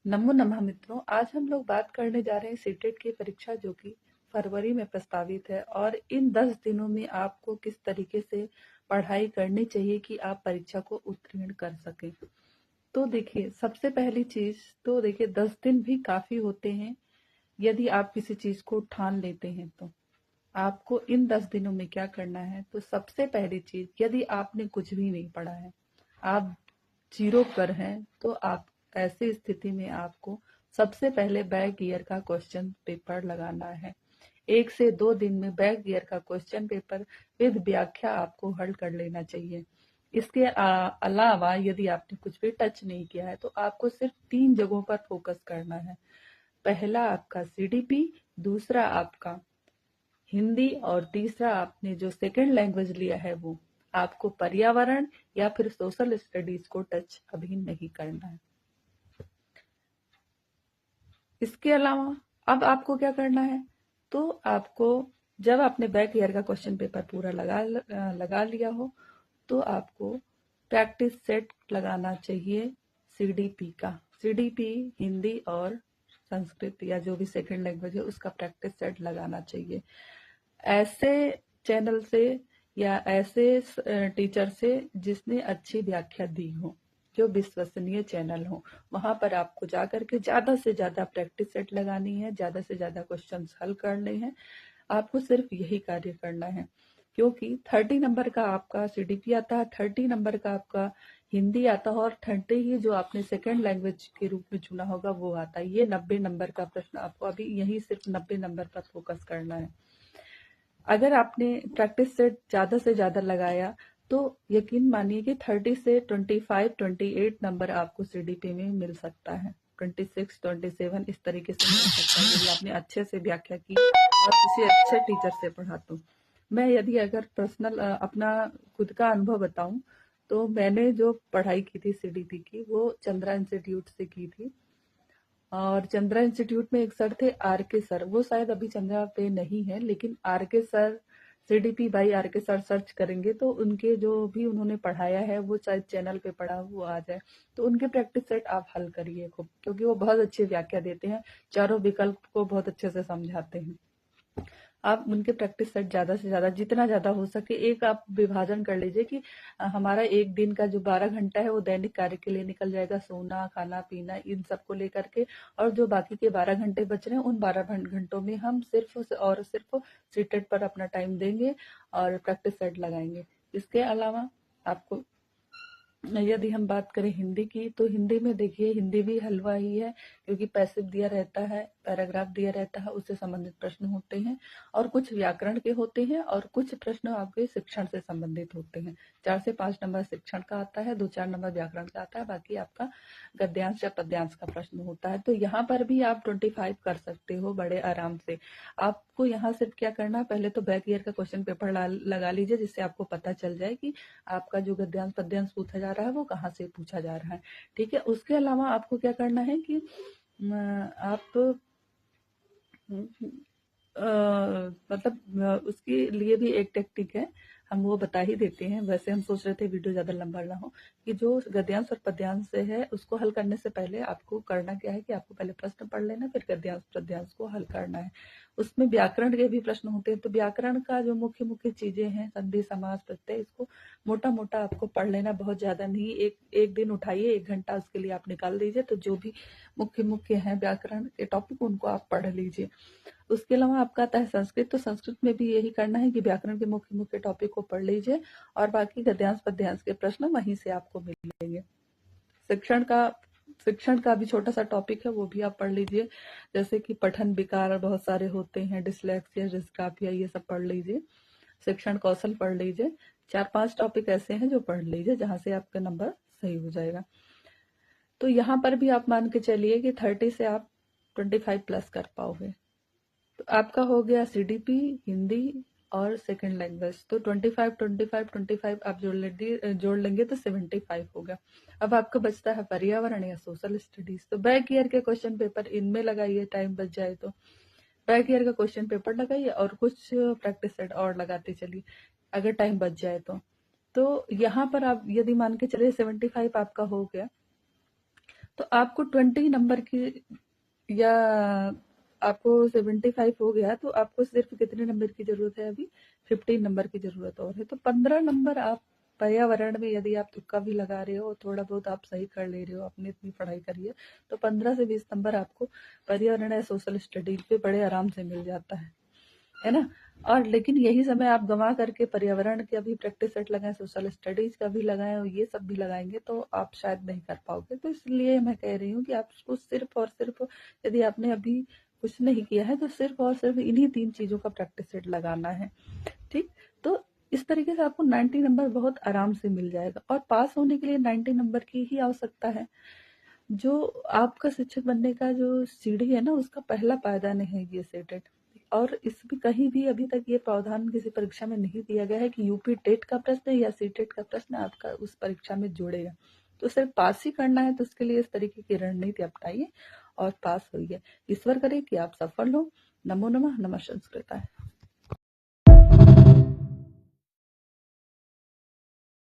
नमो नमः मित्रों, आज हम लोग बात करने जा रहे हैं सीटेट की परीक्षा जो कि फरवरी में प्रस्तावित है और इन 10 दिनों में आपको किस तरीके से पढ़ाई करनी चाहिए कि आप परीक्षा को उत्तीर्ण कर सकें। तो देखिए, सबसे पहली चीज तो देखिए 10 दिन भी काफी होते हैं यदि आप किसी चीज को ठान लेते हैं तो। आपको इन 10 दिनों में क्या करना है, तो सबसे पहली चीज, यदि आपने कुछ भी नहीं पढ़ा है, आप जीरो पर हैं, तो आप ऐसी स्थिति में आपको सबसे पहले बैक ईयर का क्वेश्चन पेपर लगाना है। 1 से 2 दिन में बैक ईयर का क्वेश्चन पेपर विद व्याख्या आपको हल कर लेना चाहिए। इसके अलावा यदि आपने कुछ भी टच नहीं किया है तो आपको सिर्फ 3 जगहों पर फोकस करना है। पहला आपका सीडीपी, दूसरा आपका हिंदी और तीसरा आपने जो सेकंड लैंग्वेज लिया है वो। आपको पर्यावरण या फिर सोशल स्टडीज को टच अभी नहीं करना है। इसके अलावा अब आपको क्या करना है, तो आपको जब आपने बैक ईयर का क्वेश्चन पेपर पूरा लगा लिया हो तो आपको प्रैक्टिस सेट लगाना चाहिए सीडीपी का। सीडीपी हिंदी और संस्कृत या जो भी सेकंड लैंग्वेज है उसका प्रैक्टिस सेट लगाना चाहिए। ऐसे चैनल से या ऐसे टीचर से जिसने अच्छी व्याख्या दी हो, जो विश्वसनीय चैनल हो, वहां पर आपको जाकर के ज्यादा से ज्यादा प्रैक्टिस सेट लगानी है, ज्यादा से ज्यादा क्वेश्चंस हल करने हैं। आपको सिर्फ यही कार्य करना है, क्योंकि 30 नंबर का आपका सीडीपी आता है, 30 नंबर का आपका हिंदी आता है और 30 ही जो आपने सेकेंड लैंग्वेज के रूप में चुना होगा वो आता है। ये 90 नंबर का प्रश्न आपको अभी यही सिर्फ 90 नंबर पर फोकस करना है। अगर आपने प्रैक्टिस सेट ज्यादा से ज्यादा लगाया तो यकीन मानिए कि 30 से 25, 28 नंबर आपको सीडीपी में मिल सकता है। 26, 27 इस तरीके से मिल सकता है यदि आपने अच्छे से व्याख्या की और किसी अच्छे टीचर से पढ़ा तो। मैं यदि अगर पर्सनल अपना खुद का अनुभव बताऊं तो मैंने जो पढ़ाई की थी सीडीपी की वो चंद्रा इंस्टीट्यूट से की थी। और चंद्रा इंस्टीट्यूट में एक सर थे आर के सर, वो शायद अभी चंद्रा पे नहीं है, लेकिन आर के सर, सीडीपी बाई आर के सर सर्च करेंगे तो उनके जो भी उन्होंने पढ़ाया है वो शायद चैनल पे पढ़ा वो आ जाए। तो उनके प्रैक्टिस सेट आप हल करिए खूब, क्योंकि वो बहुत अच्छी व्याख्या देते हैं, चारों विकल्प को बहुत अच्छे से समझाते हैं। आप उनके प्रैक्टिस सेट ज्यादा से ज्यादा, जितना ज्यादा हो सके, एक आप विभाजन कर लीजिए कि हमारा एक दिन का जो 12 घंटा है वो दैनिक कार्य के लिए निकल जाएगा, सोना खाना पीना इन सबको लेकर के, और जो बाकी के 12 घंटे बच रहे हैं उन 12 घंटों में हम सिर्फ और सिर्फ सीटेट पर अपना टाइम देंगे और प्रैक्टिस सेट लगाएंगे। इसके अलावा आपको यदि हम बात करें हिंदी की, तो हिंदी में देखिए हिंदी भी हलवा ही है, क्योंकि पैसिव दिया रहता है, पैराग्राफ दिया रहता है, उससे संबंधित प्रश्न होते हैं और कुछ व्याकरण के होते हैं और कुछ प्रश्न आपके शिक्षण से संबंधित होते हैं। 4 से 5 नंबर शिक्षण का आता है, 2-4 नंबर व्याकरण का आता है, बाकी आपका गद्यांश या पद्यांश का प्रश्न होता है। तो यहाँ पर भी आप 25 कर सकते हो बड़े आराम से। आपको यहाँ सिर्फ क्या करना है, पहले तो बैक ईयर का क्वेश्चन पेपर लगा लीजिए, जिससे आपको पता चल जाए कि आपका जो गद्यांश पद्यांश पूछा जा रहा है वो कहाँ से पूछा जा रहा है। ठीक है, उसके अलावा आपको क्या करना है कि आप मतलब उसके लिए भी एक टेक्निक है, हम वो बता ही देते हैं। वैसे हम सोच रहे थे वीडियो ज्यादा लंबा ना हो, कि जो गद्यांश और पद्यांश से है उसको हल करने से पहले आपको करना क्या है कि आपको पहले प्रश्न पढ़ लेना, फिर गद्यांश पद्यांश को हल करना है। उसमें व्याकरण के भी प्रश्न होते हैं, तो व्याकरण का जो मुख्य मुख्य चीजें हैं, संधि समास प्रत्यय, इसको मोटा मोटा आपको पढ़ लेना, बहुत ज्यादा नहीं। एक दिन उठाइए, 1 घंटा उसके लिए आप निकाल दीजिए, तो जो भी मुख्य मुख्य है व्याकरण के टॉपिक उनको आप पढ़ लीजिए। उसके अलावा आपका आता है संस्कृत, तो संस्कृत में भी यही करना है कि व्याकरण के मुख्य मुख्य टॉपिक को पढ़ लीजिए और बाकी गद्यांश पद्यांश के प्रश्न वहीं से आपको मिलेंगे। शिक्षण का भी छोटा सा टॉपिक है, वो भी आप पढ़ लीजिए, जैसे कि पठन विकार बहुत सारे होते हैं, डिसलेक्सिया, डिस्ग्राफिया, ये सब पढ़ लीजिए। शिक्षण कौशल पढ़ लीजिए। 4-5 टॉपिक ऐसे हैं जो पढ़ लीजिए, जहां से आपका नंबर सही हो जाएगा। तो यहाँ पर भी आप मान के चलिए कि 30 से आप 25 प्लस कर पाओगे। तो आपका हो गया सीडीपी, हिंदी और सेकंड लैंग्वेज। तो 25, 25, 25 आप जोड़ लेंगे तो 75 हो गया। अब आपका बचता है पर्यावरण या सोशल स्टडीज। तो बैक ईयर के क्वेश्चन पेपर इनमें लगाइए, टाइम बच जाए तो बैक ईयर का क्वेश्चन पेपर लगाइए और कुछ प्रैक्टिस सेट और लगाते चलिए अगर टाइम बच जाए तो यहाँ पर आप यदि मान के चलिए 75 आपका हो गया, तो आपको 20 नंबर की, या आपको 75 हो गया, तो आपको सिर्फ कितने नंबर की जरूरत है अभी? 15 नंबर की जरूरत और है। तो 15 नंबर आप पर्यावरण में, यदि आप तुक्का भी लगा रहे हो, थोड़ा बहुत आप सही कर ले रहे हो, अपनी इतनी पढ़ाई करिए, तो 15 से 20 नंबर आपको पर्यावरण या सोशल स्टडीज पे बड़े आराम से मिल जाता है ना। और लेकिन यही समय आप गंवा करके पर्यावरण का भी प्रैक्टिस सेट लगाएं, सोशल स्टडीज का भी लगाएं, और ये सब भी लगाएंगे तो आप शायद नहीं कर पाओगे। तो इसलिए मैं कह रही हूँ कि आपको सिर्फ और सिर्फ, यदि आपने अभी कुछ नहीं किया है, तो सिर्फ और सिर्फ इन्हीं 3 चीजों का प्रैक्टिस सेट लगाना है। ठीक, तो इस तरीके से आपको 90 नंबर बहुत आराम से मिल जाएगा। और पास होने के लिए 90 नंबर की ही आवश्यकता है। जो आपका शिक्षक बनने का जो सीढ़ी है ना, उसका पहला पायदान है ये सेटेट। और इसमें कहीं भी अभी तक ये प्रावधान किसी परीक्षा में नहीं दिया गया है कि यूपी टेट का प्रश्न या सीटेट का प्रश्न आपका उस परीक्षा में जोड़ेगा। तो सिर्फ पास ही करना है, तो उसके लिए इस तरीके की रणनीति अपनाइए और पास होइए। ईश्वर करे कि आप सफल हो। नमो नमः। नमः संस्कृताय।